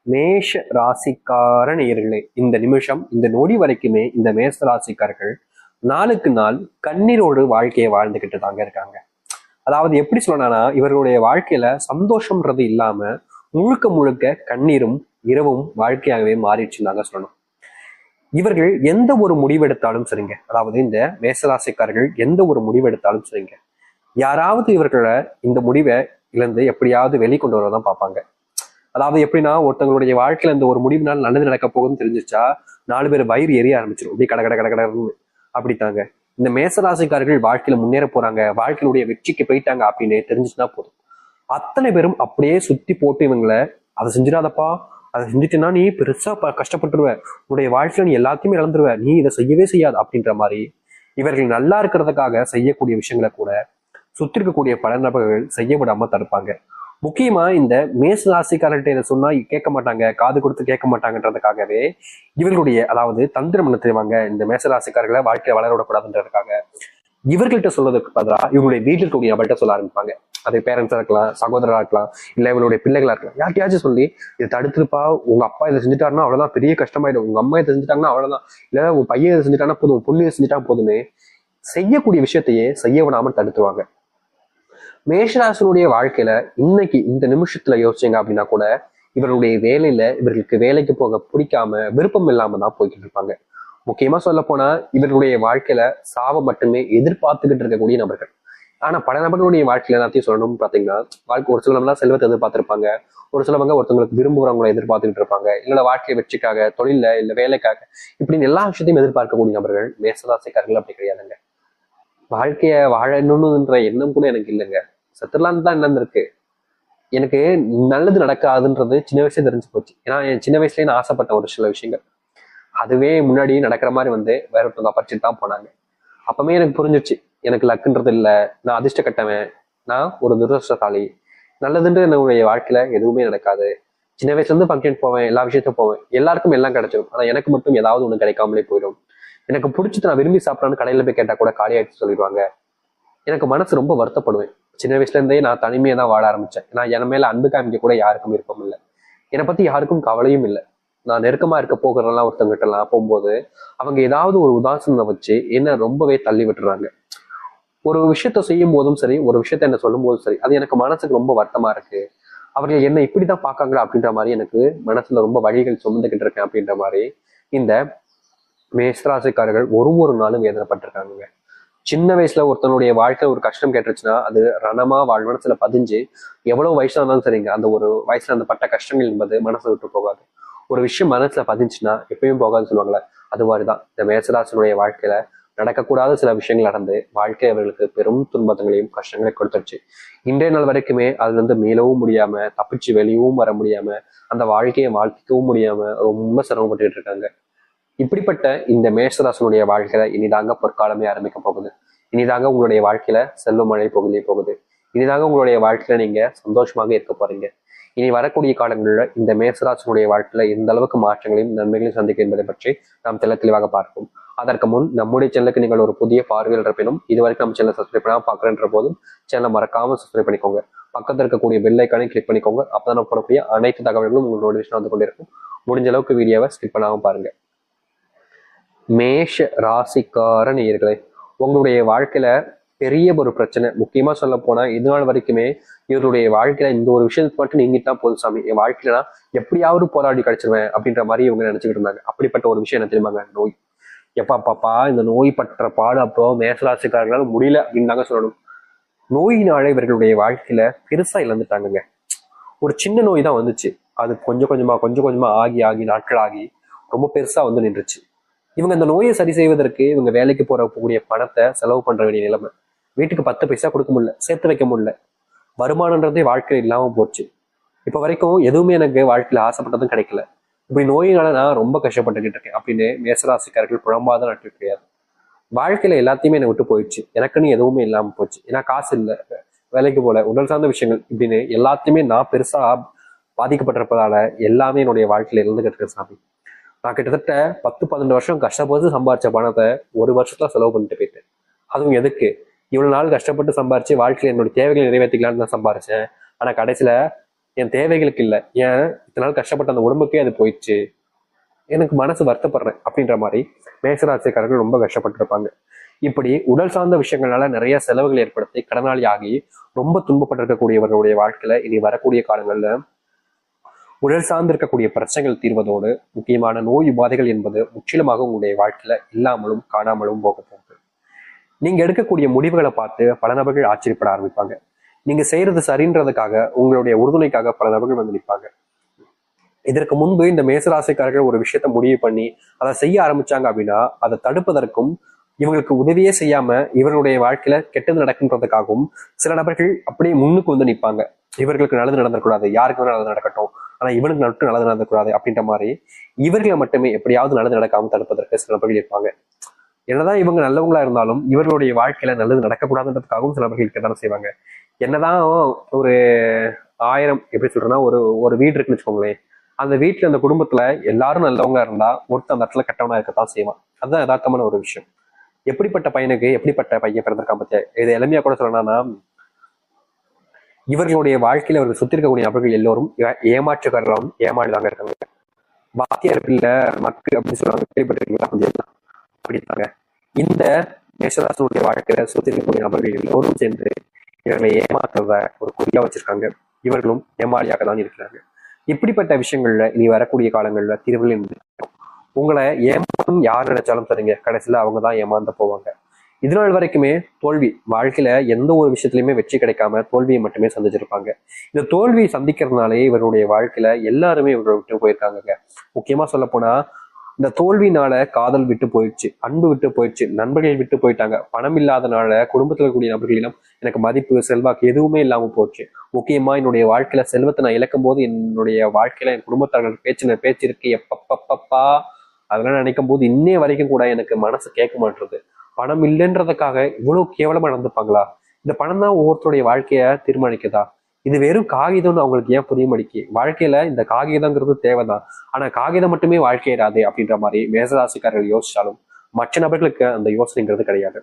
மேஷ ராசிக்கார நேயர்களே, இந்த நிமிஷம் இந்த நொடி வரைக்குமே இந்த மேஷ ராசிக்காரர்கள் நாளுக்கு நாள் கண்ணீரோடு வாழ்க்கையை வாழ்ந்துகிட்டு தாங்க இருக்காங்க. அதாவது எப்படி சொல்லணும்னா, இவர்களுடைய வாழ்க்கையில சந்தோஷம்ன்றது இல்லாம முழுக்க முழுக்க கண்ணீரும் இரவும் வாழ்க்கையாகவே மாறிடுச்சுன்னு தாங்க சொல்லணும். இவர்கள் எந்த ஒரு முடிவெடுத்தாலும் சரிங்க, அதாவது இந்த மேசராசிக்காரர்கள் எந்த ஒரு முடிவெடுத்தாலும் சரிங்க, யாராவது இவர்களை இந்த முடிவை இழந்து எப்படியாவது வெளிக்கொண்டு வரதான் பார்ப்பாங்க. அதாவது எப்படின்னா, ஒருத்தவங்களுடைய வாழ்க்கையில இந்த ஒரு முடிவுனால நல்லது நடக்க போகுதுன்னு தெரிஞ்சிச்சா 4 பேர் வயிறு எரிய ஆரம்பிச்சிடும். அப்படி கட கட கட கடன்னு அப்படித்தாங்க இந்த மேசராசிக்காரர்கள் வாழ்க்கையில முன்னேற போறாங்க, வாழ்க்கையினுடைய வெற்றிக்கு போயிட்டாங்க அப்படின்னு தெரிஞ்சுச்சுன்னா போதும், அத்தனை பேரும் அப்படியே சுத்தி போட்டு இவங்களை அதை செஞ்சிடாதப்பா, அதை செஞ்சுட்டுன்னா நீ பெருசா கஷ்டப்பட்டுருவ, உன்னுடைய வாழ்க்கையில நீ எல்லாத்தையுமே இழந்துருவ, நீ இதை செய்யவே செய்யாது அப்படின்ற மாதிரி இவர்கள் நல்லா இருக்கிறதுக்காக செய்யக்கூடிய விஷயங்களை கூட சுத்தி இருக்கக்கூடிய பல நபர்கள் செய்ய விடாம தடுப்பாங்க. முக்கியமா இந்த மேச ராசிக்காரர்கிட்ட இதை சொன்னா கேட்க மாட்டாங்க, காது கொடுத்து கேட்க மாட்டாங்கன்றதுக்காகவே இவர்களுடைய அதாவது தந்திரம் என்ன தெரியுவாங்க, இந்த மேச ராசிக்காரர்களை வாழ்க்கையை வளர விடக்கூடாதுன்றதுக்காக இவர்கள்ட்ட சொல்றதுக்கு பதிலாக இவங்களுடைய வீட்டில் இருக்கக்கூடிய நபர்கிட்ட சொல்ல ஆரம்பிப்பாங்க. அது பேரண்ட்ஸா இருக்கலாம், சகோதரா இருக்கலாம், இல்ல இவங்களுடைய பிள்ளைகளா இருக்கலாம், யார்கிட்டயாச்சும் சொல்லி இதை தடுத்துருப்பா, உங்க அப்பா இதை செஞ்சுட்டாருன்னா அவ்வளவுதான், பெரிய கஷ்டமாயிடும், உங்க அம்மா இதை செஞ்சுட்டாங்கன்னா அவ்வளவுதான், இல்ல உங்க பையன் இதை செஞ்சுட்டாங்கன்னா போதும், பொண்ணு இதை செஞ்சுட்டா போதுமே, செய்யக்கூடிய விஷயத்தையே செய்ய விடாமல் தடுத்துருவாங்க. மேஷராசனுடைய வாழ்க்கையில இன்னைக்கு இந்த நிமிஷத்துல யோசிச்சீங்க அப்படின்னா கூட இவருடைய வேலையில இவர்களுக்கு வேலைக்கு போக பிடிக்காம விருப்பம் இல்லாம தான் போய்கிட்டு இருப்பாங்க. முக்கியமா சொல்ல போனா இவர்களுடைய வாழ்க்கையில சாவை மட்டுமே எதிர்பார்த்துக்கிட்டு இருக்கக்கூடிய நபர்கள். ஆனா பல நபர்களுடைய வாழ்க்கையில எல்லாத்தையும் சொல்லணும்னு பாத்தீங்கன்னா, வாழ்க்கை ஒரு சிலவங்கலாம் செல்வத்தை எதிர்பார்த்திருப்பாங்க, ஒரு சிலவங்க ஒருத்தவங்களுக்கு விரும்புறவங்களை எதிர்பார்த்துக்கிட்டு இருப்பாங்க, இல்ல வாழ்க்கை வெற்றிக்காக, தொழில இல்ல வேலைக்காக, இப்படின்னு எல்லா விஷயத்தையும் எதிர்பார்க்கக்கூடிய நபர்கள் மேசராசிக்காரர்கள் அப்படி கிடையாதுங்க. வாழ்க்கைய வாழணும்ன்ற எண்ணம் கூட எனக்கு இல்லைங்க, செத்துலான்னு தான் எண்ணம் இருக்கு. எனக்கு நல்லது நடக்காதுன்றது சின்ன வயசுல தெரிஞ்சு போச்சு. ஏன்னா என் சின்ன வயசுலயே நான் ஆசைப்பட்ட ஒரு சில விஷயங்கள் அதுவே முன்னாடி நடக்கிற மாதிரி வந்து வேற ஒருத்தவங்க படிச்சுட்டு தான் போனாங்க. அப்பவே எனக்கு புரிஞ்சிச்சு, எனக்கு லக்குன்றது இல்லை, நான் அதிர்ஷ்ட கட்டவன், நான் ஒரு துரதிருஷ்டசாலி, நல்லதுன்றது என்னுடைய வாழ்க்கையில எதுவுமே நடக்காது. சின்ன வயசுல இருந்து ஃபங்க்ஷன் போவேன், எல்லா விஷயத்தையும் போவேன், எல்லாருக்கும் எல்லாம் கிடைச்சிடும், ஆனா எனக்கு மட்டும் ஏதாவது ஒண்ணு கிடைக்காமலே போயிடும். எனக்கு பிடிச்சது நான் விரும்பி சாப்பிட்றான்னு கடையில போய் கேட்டா கூட காலி ஆயிடுச்சு சொல்லிடுவாங்க. எனக்கு மனசு ரொம்ப வருத்தப்படுவேன். சின்ன வயசுல இருந்தே நான் தனிமையை தான் வாழ ஆரம்பிச்சேன். ஏன்னா என் மேல அன்பு காமிக்க கூட யாருக்கும் விருப்பம் இல்லை, என்னை பத்தி யாருக்கும் கவலையும் இல்லை. நான் நெருக்கமா இருக்க போகிறதெல்லாம் ஒருத்தவங்கிட்ட எல்லாம் போகும்போது அவங்க ஏதாவது ஒரு உதாசனத்தை வச்சு என்ன ரொம்பவே தள்ளி விட்டுறாங்க. ஒரு விஷயத்த செய்யும் போதும் சரி, ஒரு விஷயத்த என்ன சொல்லும் போதும் சரி, அது எனக்கு மனசுக்கு ரொம்ப வருத்தமா இருக்கு. அவர்கள் என்ன இப்படிதான் பார்க்காங்களா அப்படின்ற மாதிரி எனக்கு மனசுல ரொம்ப வழிகள் சுமந்துக்கிட்டு இருக்கேன் அப்படின்ற மாதிரி இந்த மேஷராசிக்காரர்கள் ஒரு நாளும் வேதனைப்பட்டிருக்காங்க. சின்ன வயசுல ஒருத்தனுடைய வாழ்க்கை ஒரு கஷ்டம் கேட்டுருச்சுன்னா அது ரணமா மனசுல பதிஞ்சு எவ்வளவு வயசுல இருந்தாலும் சரிங்க, அந்த ஒரு வயசுல அந்த பட்ட கஷ்டங்கள் என்பது மனசை விட்டு போகாது. ஒரு விஷயம் மனசுல பதிஞ்சுன்னா எப்பயும் போகாதுன்னு சொல்லுவாங்களே, அது மாதிரிதான் இந்த மேசராசனுடைய வாழ்க்கையில நடக்கக்கூடாத சில விஷயங்கள் நடந்து வாழ்க்கை அவர்களுக்கு பெரும் துன்பங்களையும் கஷ்டங்களையும் கொடுத்துருச்சு. இன்றைய நாள் வரைக்குமே அதுல இருந்து மீளவும் முடியாம, தப்பிச்சு வெளியவும் வர முடியாம, அந்த வாழ்க்கையை வாழ்த்திக்கவும் முடியாம ரொம்ப சிரமப்பட்டுட்டு இருக்காங்க. இப்படிப்பட்ட இந்த மேஷராசனுடைய வாழ்க்கையில இனிதாங்க பொற்காலமே ஆரம்பிக்க போகுது. இனிதாங்க உங்களுடைய வாழ்க்கையில செல்வ மழை போகுதே போகுது. இனிதாங்க உங்களுடைய வாழ்க்கையில நீங்க சந்தோஷமாக இருக்க போறீங்க. இனி வரக்கூடிய காலங்களில் இந்த மேசராசனுடைய வாழ்க்கையில எந்த அளவுக்கு மாற்றங்களையும் நன்மைகளையும் சந்திக்கும் என்பதை பற்றி நாம் தெளிவாக பார்ப்போம். அதற்கு முன் நம்முடைய சேனலுக்கு நீங்கள் ஒரு புதிய பார்வையில் இருப்பினும் இதுவரைக்கும் நம்ம சேனல் சப்ஸ்கிரைப் பண்ணாம பார்க்குறன்ற போதும் சேனலை மறக்காம சப்ஸ்கிரைப் பண்ணிக்கோங்க. பக்கத்தில் இருக்கக்கூடிய பெல் ஐக்கானை கிளிக் பண்ணிக்கோங்க. அப்பதான் நம்ம போடக்கூடிய அனைத்து தகவல்களும் உங்களுக்கு நோட்டிஃபிகேஷன் வந்து கொண்டிருக்கும். முடிஞ்ச அளவுக்கு வீடியோவை ஸ்கிப் பண்ணாம பாருங்க. மேஷ ராசிக்கார நேயர்களே, உங்களுடைய வாழ்க்கையில பெரிய ஒரு பிரச்சனை, முக்கியமா சொல்ல போனா இது நாள் வரைக்குமே இவருடைய வாழ்க்கையில இந்த ஒரு விஷயத்துக்கு மட்டும் நீங்கிட்டா போதும் சாமி, என் வாழ்க்கையில எப்படியாவது போராடி கிடைச்சிருவேன் அப்படின்ற மாதிரி இவங்க நினைச்சுக்கிட்டு இருந்தாங்க. அப்படிப்பட்ட ஒரு விஷயம் என்ன தெரியுமாங்க, நோய். பாப்பா இந்த நோய் பற்ற பாடு அப்போ மேசராசிக்காரர்களால் முடியல அப்படின்னு தாங்க சொல்லணும். நோயினால இவர்களுடைய வாழ்க்கையில பெருசா இழந்துட்டாங்க. ஒரு சின்ன நோய் தான் வந்துச்சு, அது கொஞ்சம் கொஞ்சமா ஆகி ஆகி நாட்கள் ஆகி ரொம்ப பெருசா வந்து நின்றுச்சு. இவங்க இந்த நோயை சரி செய்வதற்கு இவங்க வேலைக்கு போறக்கூடிய பணத்தை செலவு பண்ற வேண்டிய நிலைமை, வீட்டுக்கு 10 பைசா கொடுக்க முடியல, சேர்த்து வைக்க முடியல, வருமானன்றதே வாழ்க்கையில் இல்லாம போச்சு. இப்ப வரைக்கும் எதுவுமே எனக்கு வாழ்க்கையில ஆசைப்பட்டதும் கிடைக்கல, இப்படி நோயினால நான் ரொம்ப கஷ்டப்பட்டுக்கிட்டு இருக்கேன் அப்படின்னு மேசராசிக்காரர்கள் புலம்பாதான் நட்டு கிடையாது. வாழ்க்கையில எல்லாத்தையுமே என்னை விட்டு போயிடுச்சு, எனக்குன்னு எதுவுமே இல்லாம போச்சு, ஏன்னா காசு இல்லை, வேலைக்கு போல, உடல் சார்ந்த விஷயங்கள் இப்படின்னு எல்லாத்தையுமே நான் பெருசா பாதிக்கப்பட்டிருப்பதால எல்லாமே என்னுடைய வாழ்க்கையில இருந்துகிட்டு இருக்க சாமி. நான் கிட்டத்தட்ட 10-12 வருஷம் கஷ்டப்பட்டு சம்பாரிச்ச பணத்தை ஒரு வருஷத்துல செலவு பண்ணிட்டு போயிட்டேன். அதுவும் எதுக்கு, இவ்வளவு நாள் கஷ்டப்பட்டு சம்பாரிச்சு வாழ்க்கையில என்னோட தேவைகளை நிறைவேற்றிக்கலான்னு நான் சம்பாரிச்சேன். ஆனா கடைசியில என் தேவைகளுக்கு இல்லை, ஏன் இத்தனை நாள் கஷ்டப்பட்ட அந்த உடம்புக்கே அது போயிடுச்சு, எனக்கு மனசு வருத்தப்படுறேன் அப்படின்ற மாதிரி மேசராசிக்காரர்கள் ரொம்ப கஷ்டப்பட்டிருப்பாங்க. இப்படி உடல் சார்ந்த விஷயங்களால நிறைய செலவுகள் ஏற்படுத்தி கடனாளி ஆகி ரொம்ப துன்பப்பட்டிருக்கக்கூடியவர்களுடைய வாழ்க்கையில இனி வரக்கூடிய காலங்கள்ல உடல் சார்ந்து இருக்கக்கூடிய பிரச்சனைகள் தீர்வதோடு முக்கியமான நோய் உபாதைகள் என்பது முற்றிலுமாக உங்களுடைய வாழ்க்கையில இல்லாமலும் காணாமலும் போக போகுது. நீங்க எடுக்கக்கூடிய முடிவுகளை பார்த்து பல நபர்கள் ஆச்சரியப்பட ஆரம்பிப்பாங்க. நீங்க செய்யறது சரின்றதுக்காக உங்களுடைய உறுதுணைக்காக பல நபர்கள் வந்து நிற்பாங்க. இதற்கு முன்பு இந்த மேசராசிக்காரர்கள் ஒரு விஷயத்த முடிவு பண்ணி அதை செய்ய ஆரம்பிச்சாங்க அப்படின்னா அதை தடுப்பதற்கும் இவங்களுக்கு உதவியே செய்யாம இவர்களுடைய வாழ்க்கையில கெட்டது நடக்குன்றதுக்காகவும் சில நபர்கள் அப்படியே முன்னுக்கு வந்து நிற்பாங்க. இவர்களுக்கு நல்லது நடந்துடக்கூடாது, யாருக்கு வேணா நல்லது நடக்கட்டும், ஆனா இவனுக்கு மட்டும் நல்லது நடந்துக்கூடாது அப்படின்ற மாதிரி இவர்களை மட்டுமே எப்படியாவது நல்லது நடக்காம தடுப்பதற்கு சில நபர்கள் இருப்பாங்க. என்னதான் இவங்க நல்லவங்களா இருந்தாலும் இவர்களுடைய வாழ்க்கையில நல்லது நடக்கக்கூடாதுன்றதுக்காகவும் சில நபர்கள் இருக்கதான செய்வாங்க. என்னதான் ஒரு 1000 எப்படி சொல்றேன்னா ஒரு வீடு இருக்குன்னு வச்சுக்கோங்களேன், அந்த வீட்டுல அந்த குடும்பத்துல எல்லாரும் நல்லவங்க இருந்தா ஒருத்தர் அந்த இடத்துல கெட்டவனா இருக்கத்தான் செய்வான். அதுதான் யதார்த்தமான ஒரு விஷயம். எப்படிப்பட்ட பையனுக்கு எப்படிப்பட்ட பையன் பிறந்திருக்கான் பத்தியா, இது எளிமையா கூட சொல்லணும்னா இவர்களுடைய வாழ்க்கையில அவர்கள் சுத்தி இருக்கக்கூடிய நபர்கள் எல்லோரும் ஏமாற்றுக்காரரும் ஏமாடிதாங்க இருக்காங்க. வாத்தியார் பிள்ளை மக்கு அப்படின்னு சொல்லுவாங்க, கேள்விப்பட்டிருக்கீங்களா? கொஞ்சம் அப்படித்தாங்க இந்த மேஷராசனுடைய வாழ்க்கையில சுத்தி இருக்கக்கூடிய நபர்கள் எல்லோரும் சேர்ந்து இவர்களை ஏமாத்துறத ஒரு குறியா வச்சிருக்காங்க. இவர்களும் ஏமாளியாக தான் இருக்கிறாங்க. இப்படிப்பட்ட விஷயங்கள்ல இனி வரக்கூடிய காலங்கள்ல தீர்வுகள் உங்களை ஏமாறும் யார் நினைச்சாலும் சரிங்க, கடைசியில அவங்க தான் ஏமாந்து போவாங்க. இதுநாள் வரைக்குமே தோல்வி வாழ்க்கையில எந்த ஒரு விஷயத்திலயுமே வெற்றி கிடைக்காம தோல்வியை மட்டுமே சந்திச்சிருப்பாங்க. இந்த தோல்வியை சந்திக்கிறதுனாலே இவருடைய வாழ்க்கையில எல்லாருமே இவரை விட்டு போயிருக்காங்க. முக்கியமா சொல்ல போனா இந்த தோல்வினால காதல் விட்டு போயிடுச்சு, அன்பு விட்டு போயிடுச்சு, நண்பர்கள் விட்டு போயிட்டாங்க, பணம் இல்லாதனால குடும்பத்துல இருக்கக்கூடிய நபர்களிடம் எனக்கு மதிப்பு செல்வாக்கு எதுவுமே இல்லாம போச்சு. முக்கியமா என்னுடைய வாழ்க்கையில செல்வத்தை நான் இழக்கும் போது என்னுடைய வாழ்க்கையில என் குடும்பத்தார்கள் பேச்சு இருக்கு எப்பப்பப்பா அதெல்லாம் நினைக்கும் போது இன்னே வரைக்கும் கூட எனக்கு மனசு கேட்க மாட்டுறது. பணம் இல்லைன்றதுக்காக இவ்வளவு கேவலமா நடந்துப்பாங்களா? இந்த பணம் தான் ஒவ்வொருத்தருடைய வாழ்க்கைய தீர்மானிக்குதா? இது வெறும் காகிதம்னு அவங்களுக்கு ஏன் புரிய மாட்டேங்கி? வாழ்க்கையில இந்த காகிதங்கிறது தேவைதான், ஆனா காகிதம் மட்டுமே வாழ்க்கையிடாது அப்படின்ற மாதிரி மேசராசிக்காரர்கள் யோசிச்சாலும் மற்ற நபர்களுக்கு அந்த யோசனைங்கிறது கிடையாது.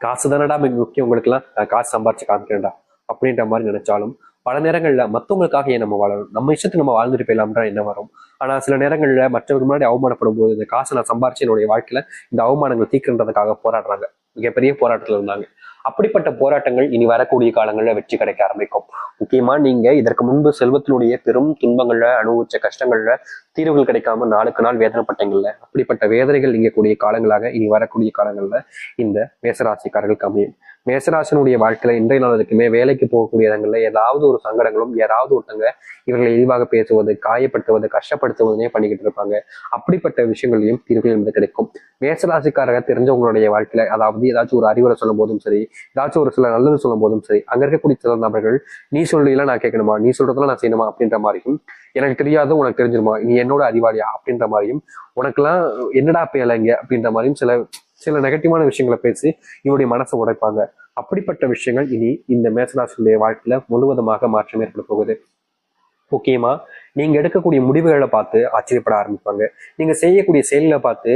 காசு தானடா முக்கியம் உங்களுக்கு எல்லாம், காசு சம்பாரிச்சு காமிக்கிறேன்டா அப்படின்ற மாதிரி நினைச்சாலும் பல நேரங்கள்ல மத்தவங்களுக்காக ஏன் நம்ம வாழணும், நம்ம இஷ்டத்துக்கு நம்ம வாழ்ந்துட்டு போயிடலாம்ன்ற என்ன வரும். ஆனா சில நேரங்கள்ல மற்றவர்கள் முன்னாடி அவமானப்படும் போது இந்த காசை நான் சம்பாரிச்சு என்னுடைய வாழ்க்கையில இந்த அவமானங்கள் தீர்க்கின்றதுக்காக போராடுறாங்க. மிகப்பெரிய போராட்டத்துல இருந்தாங்க. அப்படிப்பட்ட போராட்டங்கள் இனி வரக்கூடிய காலங்கள்ல வெற்றி கிடைக்க ஆரம்பிக்கும். முக்கியமா நீங்க இதற்கு முன்பு செல்வத்தினுடைய பெரும் துன்பங்கள்ல அனுபவிச்ச கஷ்டங்கள்ல தீர்வுகள் கிடைக்காம நாளுக்கு நாள் வேதனைப்பட்டீங்கல்ல, அப்படிப்பட்ட வேதனைகள் நீங்கக்கூடிய காலங்களாக இனி வரக்கூடிய காலங்கள்ல இந்த மேசராசிக்காரர்களுக்கு அமையும். மேசராசினுடைய வாழ்க்கையில இன்றைய நாள் வரைக்குமே வேலைக்கு போகக்கூடிய இடங்கள்ல ஏதாவது ஒரு சங்கடங்களும் யாராவது ஒருத்தங்க இவர்களை இழிவாக பேசுவது, காயப்படுத்துவது, கஷ்டப்படுத்துவதே பண்ணிக்கிட்டு இருப்பாங்க. அப்படிப்பட்ட விஷயங்களையும் தீர்வுகள் என்பது கிடைக்கும். மேசராசிக்காரர்கள் தெரிஞ்சவங்களுடைய வாழ்க்கையில அதாவது ஏதாச்சும் ஒரு அறிவுரை சொல்லும் போதும் சரி, ஏதாச்சும் ஒரு சில நல்லது சொல்லும் போதும் சரி, அங்க இருக்கக்கூடிய சில நபர்கள் நீ சொல்றீங்களா நான் கேட்கணுமா, நீ சொல்றதெல்லாம் நான் செய்யணுமா அப்படின்ற மாதிரியும், எனக்கு தெரியாது உனக்கு தெரிஞ்சிருமா, நீ என்னோட அறிவாளியா அப்படின்ற மாதிரியும், உனக்கெல்லாம் என்னடா பேலைங்க அப்படின்ற மாதிரியும் சில சில நெகட்டிவான விஷயங்களை பேசி இவருடைய மனசை உடைப்பாங்க. அப்படிப்பட்ட விஷயங்கள் இனி இந்த மேசராசியுடைய வாழ்க்கையில முழுவதுமாக மாற்றம் ஏற்பட போகுது. முக்கியமா நீங்க எடுக்கக்கூடிய முடிவுகளை பார்த்து ஆச்சரியப்பட ஆரம்பிப்பாங்க. நீங்க செய்யக்கூடிய செயல்களை பார்த்து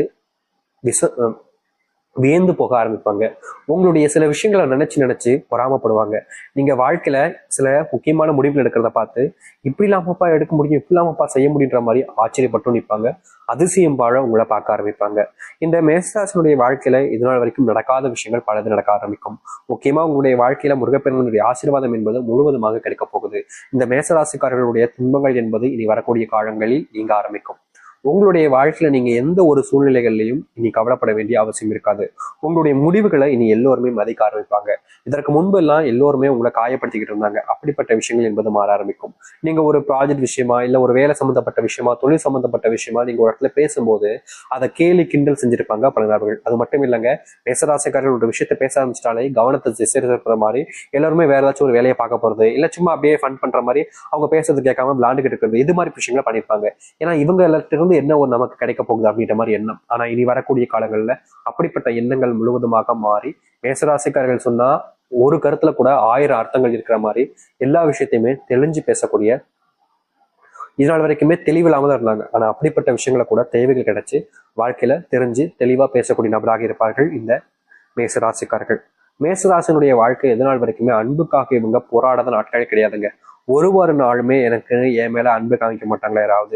வியந்து போக ஆரம்பிப்பாங்க. உங்களுடைய சில விஷயங்களை நினைச்சு பொறாமப்படுவாங்க. நீங்க வாழ்க்கையில சில முக்கியமான முடிவுகள் எடுக்கிறத பார்த்து இப்படி இல்லாமப்பா எடுக்க முடியும், இப்படி இல்லாமப்பா செய்ய முடியுன்ற மாதிரி ஆச்சரியப்பட்டும் நிற்பாங்க. அதிசயம் வாழ உங்களை பார்க்க ஆரம்பிப்பாங்க. இந்த மேசராசினுடைய வாழ்க்கையில இதனால் வரைக்கும் நடக்காத விஷயங்கள் பலது நடக்க ஆரம்பிக்கும். முக்கியமா உங்களுடைய வாழ்க்கையில முருகப்பெருமானுடைய ஆசீர்வாதம் என்பது முழுவதுமாக கிடைக்க போகுது. இந்த மேசராசிக்காரர்களுடைய துன்பங்கள் என்பது இனி வரக்கூடிய காலங்களில் நீங்க ஆரம்பிக்கும். உங்களுடைய வாழ்க்கையில நீங்க எந்த ஒரு சூழ்நிலைகள்லையும் இனி கவலைப்பட வேண்டிய அவசியம் இருக்காது. உங்களுடைய முடிவுகளை இனி எல்லோருமே மதிக்க ஆரம்பிப்பாங்க. இதற்கு முன்பு எல்லாம் எல்லோருமே உங்களை காயப்படுத்திக்கிட்டு இருந்தாங்க. அப்படிப்பட்ட விஷயங்கள் என்பது மாற ஆரம்பிக்கும். நீங்க ஒரு ப்ராஜெக்ட் விஷயமா, இல்ல ஒரு வேலை சம்பந்தப்பட்ட விஷயமா, தொழில் சம்பந்தப்பட்ட விஷயமா நீங்க ஒரு இடத்துல பேசும்போது அதை கேலி கிண்டல் செஞ்சிருப்பாங்க பல நபர்கள். அது மட்டும் இல்லைங்க, மேசராசிக்காரர்கள் ஒரு விஷயத்த பேச ஆரம்பிச்சிட்டாலே கவனத்தை திசை திருப்புற மாதிரி எல்லாருமே வேற ஏதாச்சும் ஒரு வேலையை பார்க்க போறது, இல்ல சும்மா அப்படியே ஃபன் பண்ற மாதிரி அவங்க பேசுறது கேட்காம விளாண்டுகிட்டு இருக்கிறது, இது மாதிரி விஷயங்களை பண்ணிருப்பாங்க. ஏன்னா இவங்க எல்லாத்திலிருந்து என்ன ஒரு நமக்கு கிடைக்க போகுது அப்படின்ற மாதிரி எண்ணம். ஆனா இனி வரக்கூடிய காலங்கள்ல அப்படிப்பட்ட எண்ணங்கள் முழுவதுமாக மாறி மேசராசிக்காரர்கள் சொன்னா ஒரு கருத்துல கூட 1000 அர்த்தங்கள் இருக்கிற மாதிரி எல்லா விஷயத்தையுமே தெளிஞ்சு பேசக்கூடிய, இதனால் வரைக்குமே தெளிவில்லாம தான் இருந்தாங்க. ஆனா அப்படிப்பட்ட விஷயங்களை கூட தேவைகள் கிடைச்சு வாழ்க்கையில தெரிஞ்சு தெளிவா பேசக்கூடிய நபராக இருப்பார்கள் இந்த மேசராசிக்காரர்கள். மேசராசினுடைய வாழ்க்கை எதனால் வரைக்குமே அன்புக்காக இவங்க போராடாத நாட்களே கிடையாதுங்க. ஒரு நாளுமே எனக்கு என் மேல அன்பு காமிக்க மாட்டாங்களா யாராவது?